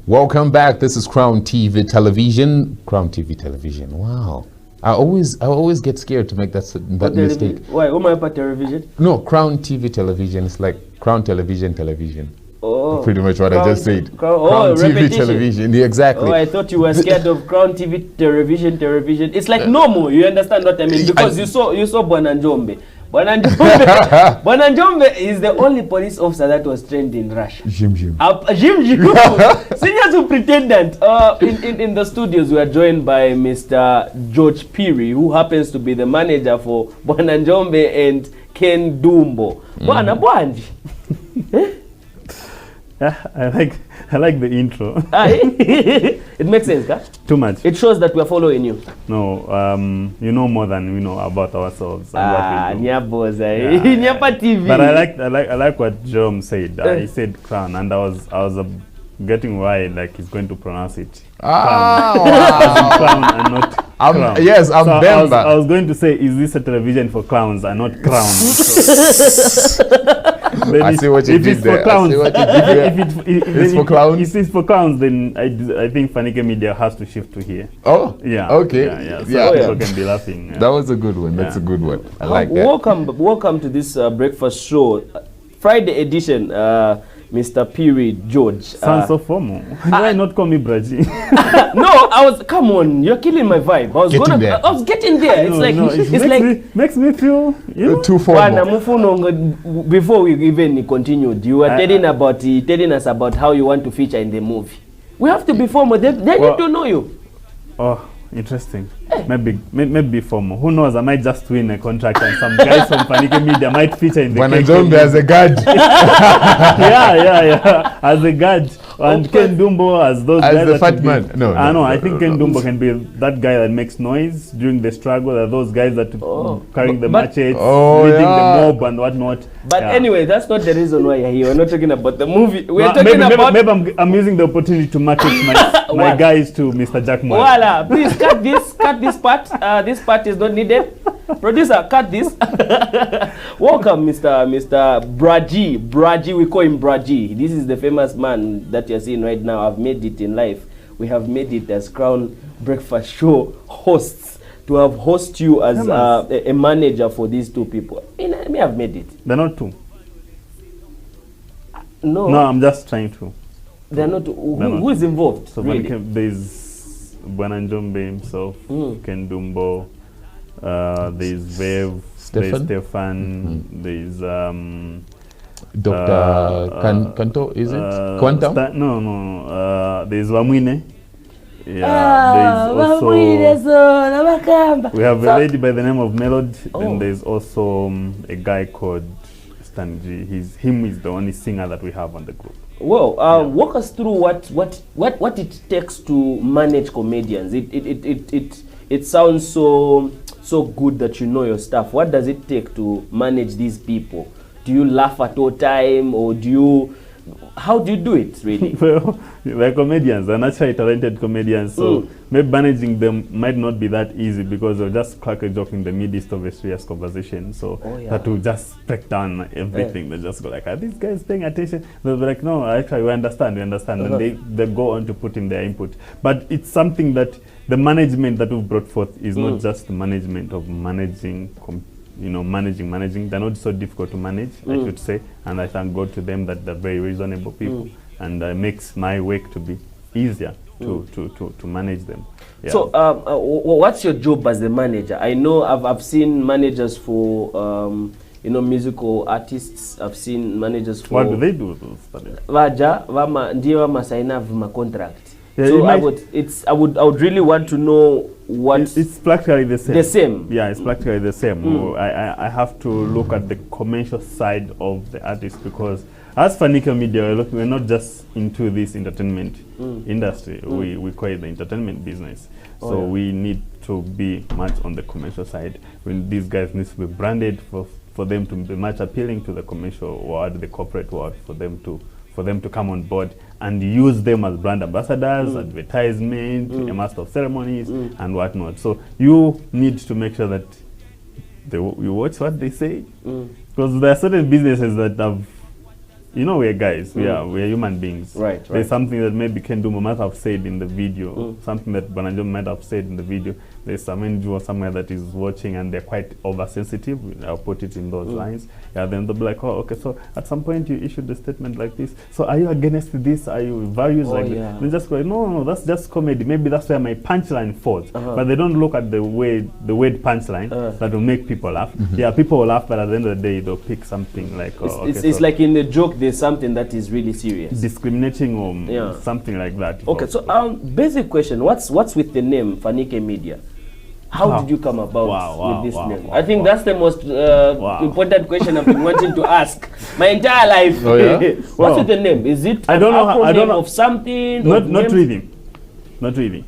Welcome back. This is Crown TV Television. Crown TV Television. Wow. I always get scared to make that mistake. Why? What am I about television? No, Crown TV Television. It's like Crown Television. Oh, pretty much what I just said. Crown TV repetition. Television. Yeah, exactly. Oh, I thought you were scared of Crown TV Television. It's like normal. You understand what I mean? Because you saw Bwananjombe. Bwananjombe is the only police officer that was trained in Russia. Jim. Senior superintendent. In the studios, we are joined by Mr. George Piri, who happens to be the manager for Bwananjombe and Ken Dumbo. Bwana Bwanji. I like the intro. It makes sense, huh? Too much. It shows that we are following you. No, you know more than we know about ourselves and what we do. Nyapa TV. But I like what Jerome said. He said crown, and I was getting why like he's going to pronounce it. Crown and not crown. Yes, I'm so I was going to say, is this a television for clowns and not crowns? I see what you did there. If it's for clowns? If it's for clowns, then I think Fanike Media has to shift to here. Oh, yeah. Okay. So people can be laughing. That was a good one. That's a good one. I like that. Welcome to this breakfast show, Friday edition. Mr. Piri George. Sounds so formal. Why not call me Braji? No, come on, you're killing my vibe. I was getting there. It's makes me feel too formal. Before we even continued, you were telling us about how you want to feature in the movie. We have to be formal. They need to know you. Oh, interesting. Maybe formal. Who knows? I might just win a contract and some guys from Fanike Media might feature in the Bwananjombe as a guard. yeah. As a guard. And Ken Dumbo as those as guys. The fat man. No, I think Ken Dumbo can be that guy that makes noise during the struggle. Are those guys that carrying the machetes, leading the mob and whatnot. But anyway, that's not the reason why you're here. We're not talking about the movie. We're talking about. Maybe I'm using the opportunity to market my guys to Mr. Jack Moore. Voila! Please cut this part. This part is not needed. Producer, cut this. Welcome, Mr. Braji, we call him Braji. This is the famous man that you're seeing right now. I've made it in life. We have made it as Crown Breakfast Show hosts. To have host you as a manager for these two people. I may have made it. They're not two. No, I'm just trying to. They're not two. Who is involved? So really? There's Bwananjombe himself, Ken Dumbo, there's Vev, there's Stefan, there's Dr. Kanto, is it? Quantum? No. There's Wamwine. Yeah, there's also we have a lady by the name of Melody, and there's also a guy called Stanji. Him is the only singer that we have on the group. Well, walk us through what it takes to manage comedians. It sounds so good that you know your stuff. What does it take to manage these people? Do you laugh at all time, or how do you do it, really? Well, they're comedians. They're naturally talented comedians, so maybe managing them might not be that easy because they'll just crack a joke in the midst of a serious conversation. So that will just break down everything. They just go like, are these guys paying attention? They'll be like, no, actually, we understand. And they go on to put in their input. But it's something that the management that we've brought forth is not just the management of managing managing. They're not so difficult to manage, I should say, and I thank God to them that they're very reasonable people, and makes my work to be easier to manage them. Yeah. So, what's your job as a manager? I know I've seen managers for musical artists. I've seen managers for. What do they do? Sign up contract. Yeah, so I would really want to know what it's practically the same. The same. Yeah, it's practically the same. I have to look at the commercial side of the artist because as Fanike Media, we're not just into this entertainment industry. We call it the entertainment business. So we need to be much on the commercial side. When these guys need to be branded for them to be much appealing to the commercial world, the corporate world, for them to come on board and use them as brand ambassadors, advertisement, a master of ceremonies, and whatnot. So you need to make sure that you watch what they say, because there are certain businesses that have you know, we're guys, we're human beings. Right. There's something that maybe Kendumo might have said in the video, something that Bananjom might have said in the video. There's some NGO somewhere that is watching and they're quite oversensitive. I'll put it in those lines. Yeah, then they'll be like, oh, okay, so at some point you issued a statement like this. So are you against this? Are you values like that? They just go, no, that's just comedy. Maybe that's where my punchline falls. But they don't look at the word punchline that will make people laugh. Yeah, people will laugh, but at the end of the day, they'll pick something like, it's like in the joke, there's something that is really serious. Discriminating or something like that. Okay, so basic question, what's with the name Fanike Media? How did you come about with this name? I think that's the most important question I've been wanting to ask my entire life. Oh, yeah? What's with the name? Is it I don't know. I don't know of something? Not really. Not really.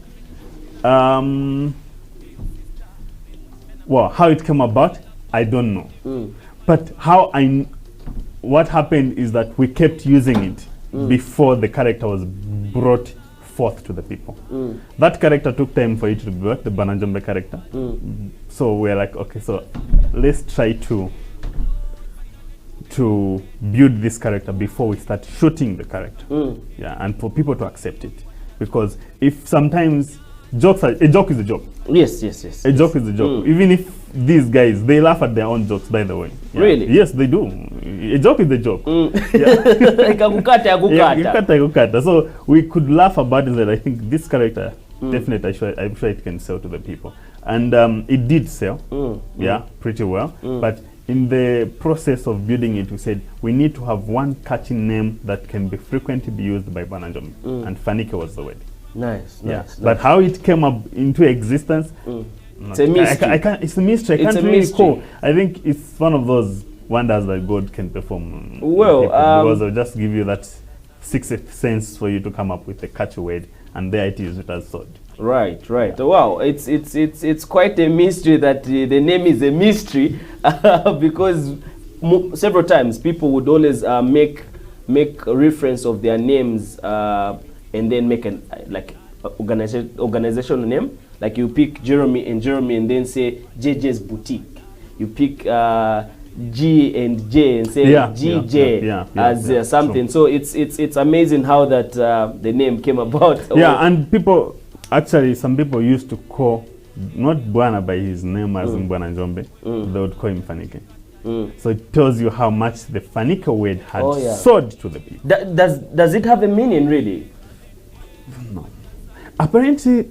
Well, how it came about, I don't know. But what happened is that we kept using it before the character was brought forth to the people. That character took time for it to be brought, the Bananjombe character. So we're like, okay, so let's try to build this character before we start shooting the character. Yeah, and for people to accept it. Because if sometimes a joke is a joke. Yes. A joke is a joke. Even if these guys, they laugh at their own jokes, by the way. Yeah. Really? Yes, they do. A joke is a joke. So we could laugh about it, that I think this character, definitely, I'm sure it can sell to the people. And it did sell, pretty well. But in the process of building it, we said, we need to have one catchy name that can be frequently be used by Bananjom. And Fanike was the word. Nice. But how it came up into existence, it's a mystery. It's a mystery. I can't really recall. I think it's one of those wonders that God can perform. Well, because I'll just give you that sixth sense for you to come up with a catchy word, and there it is, it has thought. Right. Wow, it's quite a mystery that the name is a mystery because several times people would always make a reference of their names and then make an organizational name. Like you pick Jeremy and then say JJ's Boutique. You pick G and J and say GJ as something. True. So it's amazing how that the name came about. Yeah, and people actually, some people used to call not Bwana by his name as Bwana Njombe. They would call him Fanike. So it tells you how much the Fanike word had sold to the people. Does it have a meaning really? No. Apparently,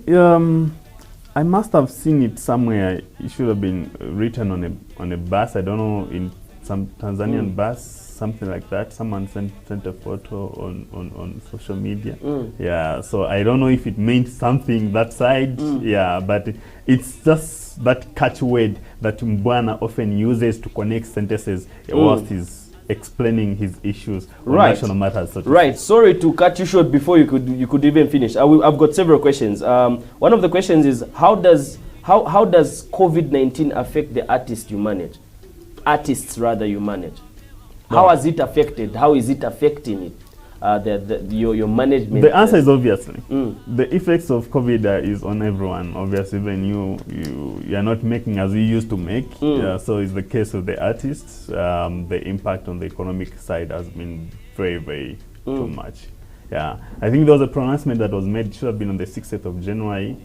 I must have seen it somewhere. It should have been written on a bus. I don't know, in some Tanzanian bus, something like that. Someone sent a photo on social media. Yeah, so I don't know if it meant something that side. Yeah, but it's just that catch word that Mbwana often uses to connect sentences whilst he's explaining his issues on national matters. Right. Sorry to cut you short before you could even finish. I've got several questions. One of the questions is how does COVID-19 affect the artists you manage? Artists rather you manage. How has it affected? How is it affecting it? Your management? The answer is obviously. The effects of COVID is on everyone. Obviously, when you are not making as you used to make. So it's the case of the artists. The impact on the economic side has been very, very too much. Yeah, I think there was a pronouncement that was made. It should have been on the 6th of January.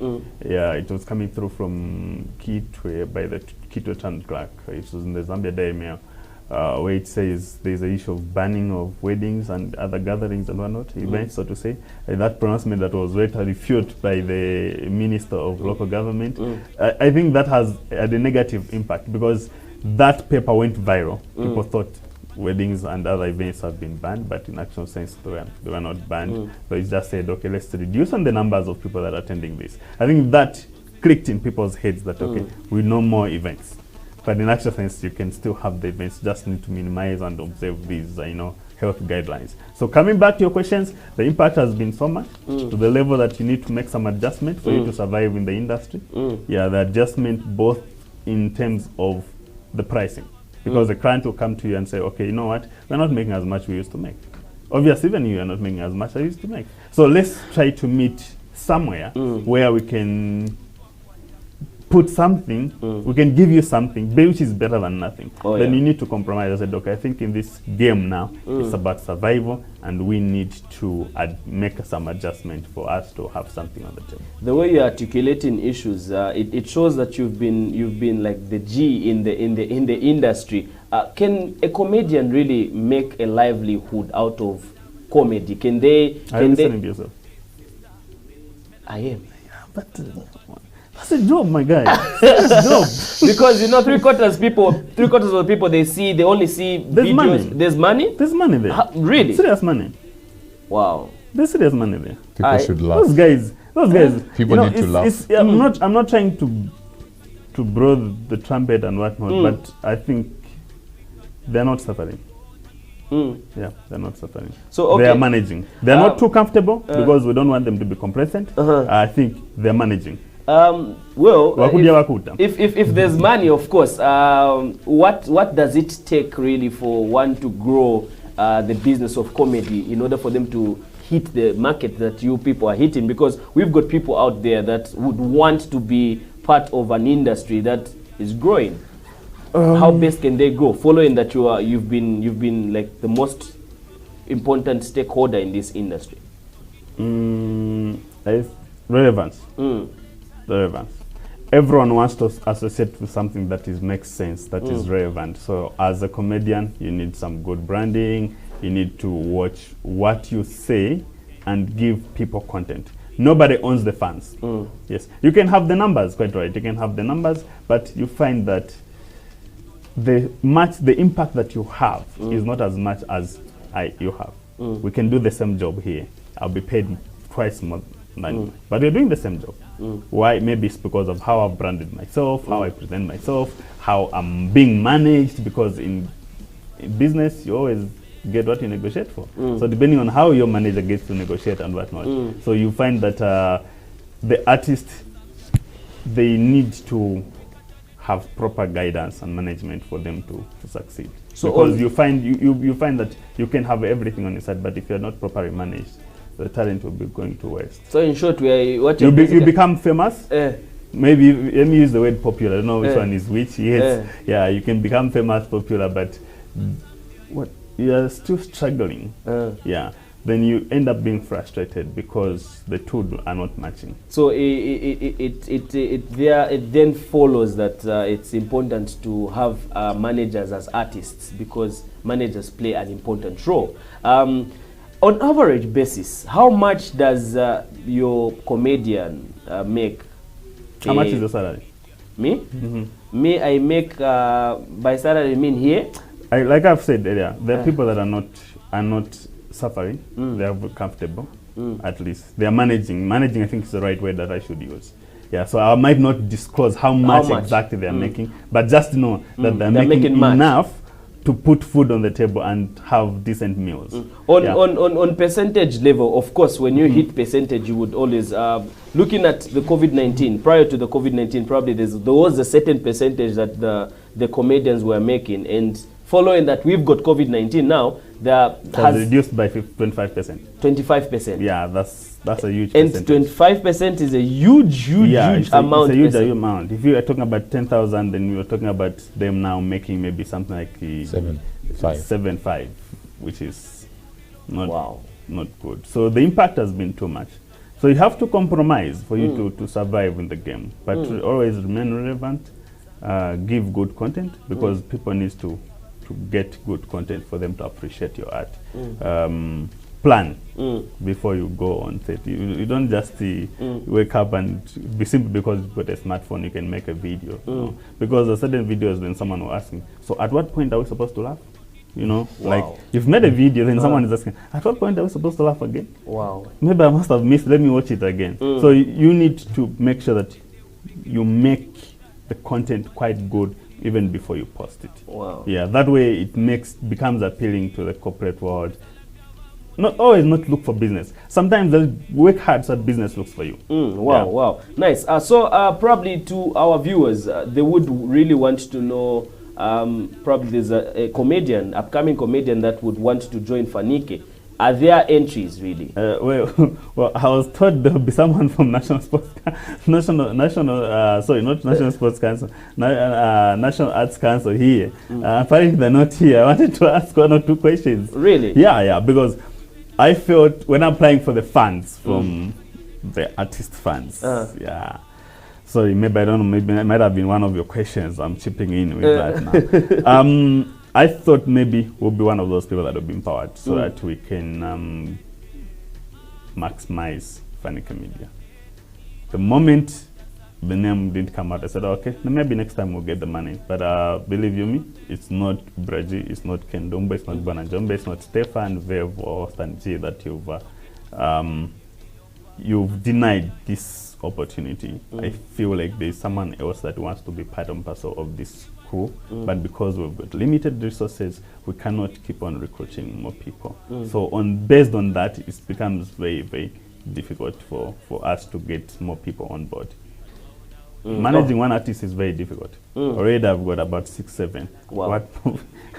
Yeah, it was coming through from Kitwe by the Kitwe Town Clerk. It was in the Zambia Daily Mail. Where it says there's an issue of banning of weddings and other gatherings and whatnot, events, so to say. That pronouncement that was later refuted by the Minister of Local Government, I think that has had a negative impact because that paper went viral. People thought weddings and other events have been banned, but in actual sense they were not banned. So it just said, okay, let's reduce on the numbers of people that are attending this. I think that clicked in people's heads that, okay, we no more events. But in actual sense, you can still have the events, just need to minimize and observe these, health guidelines. So coming back to your questions, the impact has been so much to the level that you need to make some adjustment for you to survive in the industry. Yeah, the adjustment both in terms of the pricing, because the client will come to you and say, okay, you know what, we're not making as much we used to make. Obviously, even you are not making as much as you used to make. So let's try to meet somewhere where we can put something, we can give you something, which is better than nothing. Then yeah. you need to compromise. I said, okay, I think in this game now, it's about survival, and we need to make some adjustment for us to have something on the table. The way you're articulating issues, it shows that you've been like the G in the industry. Can a comedian really make a livelihood out of comedy? Can they? Are you listening to yourself? I am. But that's a job, my guy. That's a job. Because you know, three quarters of the people they only see There's videos. money. There's money. There's money there. Really? Serious money. Wow. There's serious money there. People should laugh. Those guys. People need to laugh. I'm not trying to blow the trumpet and whatnot, but I think they're not suffering. Yeah, they're not suffering. So okay. They are managing. They're not too comfortable because we don't want them to be complacent. I think they're managing. Well, if there's money, of course, what does it take really for one to grow the business of comedy in order for them to hit the market that you people are hitting? Because we've got people out there that would want to be part of an industry that is growing. How best can they grow, following that you've been like the most important stakeholder in this industry? Relevance. Relevance. Everyone wants to associate with something that makes sense, that is relevant. So as a comedian, you need some good branding. You need to watch what you say and give people content. Nobody owns the fans. Yes, you can have the numbers, quite right. You can have the numbers, but you find that the impact that you have is not as much as you have. We can do the same job here. I'll be paid twice more than you. But we're doing the same job. Why? Maybe it's because of how I've branded myself, how I present myself, how I'm being managed, because in business, you always get what you negotiate for. So depending on how your manager gets to negotiate and whatnot. So you find that the artists, they need to have proper guidance and management for them to succeed. So because you find that you can have everything on your side, but if you're not properly managed, the talent will be going to waste. So in short, you become famous. Maybe let me use the word popular. I don't know which one is which. Yes, yeah, you can become famous, popular, but what you are still struggling. Yeah. Then you end up being frustrated because the two are not matching. So it then follows that it's important to have managers as artists, because managers play an important role. On average basis, how much does your comedian make? How much is your salary? Me? Me, I make by salary, I mean here? Like I've said earlier, there are people that are not suffering. They are comfortable, at least. They are managing. Managing, I think, is the right word that I should use. Yeah, so I might not disclose how much exactly they are making, but just know that they're making enough to put food on the table and have decent meals. On percentage level, of course, when you hit percentage, you would always, looking at the Covid-19, prior to the Covid-19, probably there was a certain percentage that the comedians were making, and following that, we've got Covid-19 now, has reduced by 25%. 25%. Yeah, that's a huge percentage. And 25% is a huge amount. It's a huge amount. If you are talking about 10,000, then you are talking about them now making maybe something like 7.5, which is not good. So the impact has been too much. So you have to compromise for you to survive in the game, but always remain relevant. Give good content, because people need to get good content for them to appreciate your art. Plan before you go on set. You don't just wake up and be simple because you've got a smartphone, you can make a video. No? Because there are certain videos when someone will ask me, so at what point are we supposed to laugh? You know, like you've made a video, then someone is asking, at what point are we supposed to laugh again? Maybe I must have missed, let me watch it again. So you need to make sure that you make the content quite good even before you post it. Yeah, that way it becomes appealing to the corporate world. Not always not look for business. Sometimes they'll work hard so that business looks for you. Wow, nice. So probably to our viewers, they would really want to know, probably there's a upcoming comedian that would want to join Fanike. Are there entries really? Well, I was told there will be someone from National Sports, sorry, not National Sports Council, National Arts Council here. Apparently they're not here. I wanted to ask 1 or 2 questions. Really? Yeah, because I felt when applying for the funds from the artist funds, yeah. Sorry, maybe I don't know, maybe it might have been one of your questions. I'm chipping in with that now. I thought maybe we'll be one of those people that will be empowered so that we can maximize Fanike Media. The moment the name didn't come out, I said, okay, maybe next time we'll get the money. But believe you me, it's not Braji, it's not Kendomba, it's not Banajombe, it's not Stefan, Vev, or Stanji that you've denied this opportunity. I feel like there's someone else that wants to be part and parcel of this crew, but because we've got limited resources, we cannot keep on recruiting more people. So based on that, it becomes very, very difficult for us to get more people on board. Managing one artist is very difficult. Already I've got about 6, 7. Wow.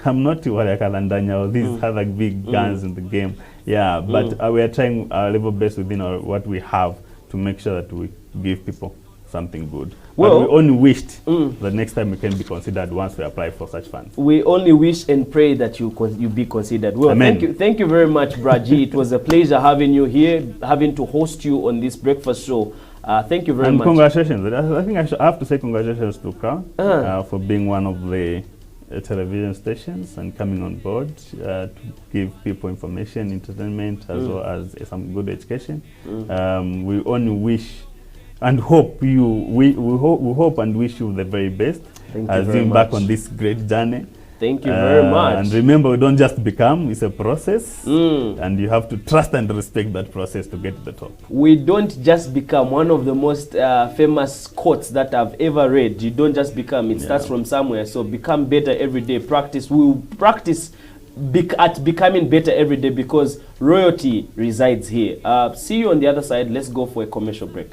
I'm not Walakalandanya or these other big guns in the game. Yeah, but we are trying our level best within what we have to make sure that we give people something good. Well, but we only wished that next time we can be considered once we apply for such funds. We only wish and pray that you be considered. Well, Amen. Thank you very much, Braji. It was a pleasure having you here, having to host you on this breakfast show. Thank you very much. And congratulations. I think I have to say congratulations to Crown for being one of the television stations and coming on board to give people information, entertainment, as well as some good education. We only wish and hope we hope and wish you the very best as you embark on this great journey. Thank you very much. And remember, we don't just become, it's a process. And you have to trust and respect that process to get to the top. We don't just become. One of the most famous quotes that I've ever read. You don't just become. It starts from somewhere. So become better every day. Practice. We will practice at becoming better every day because royalty resides here. See you on the other side. Let's go for a commercial break.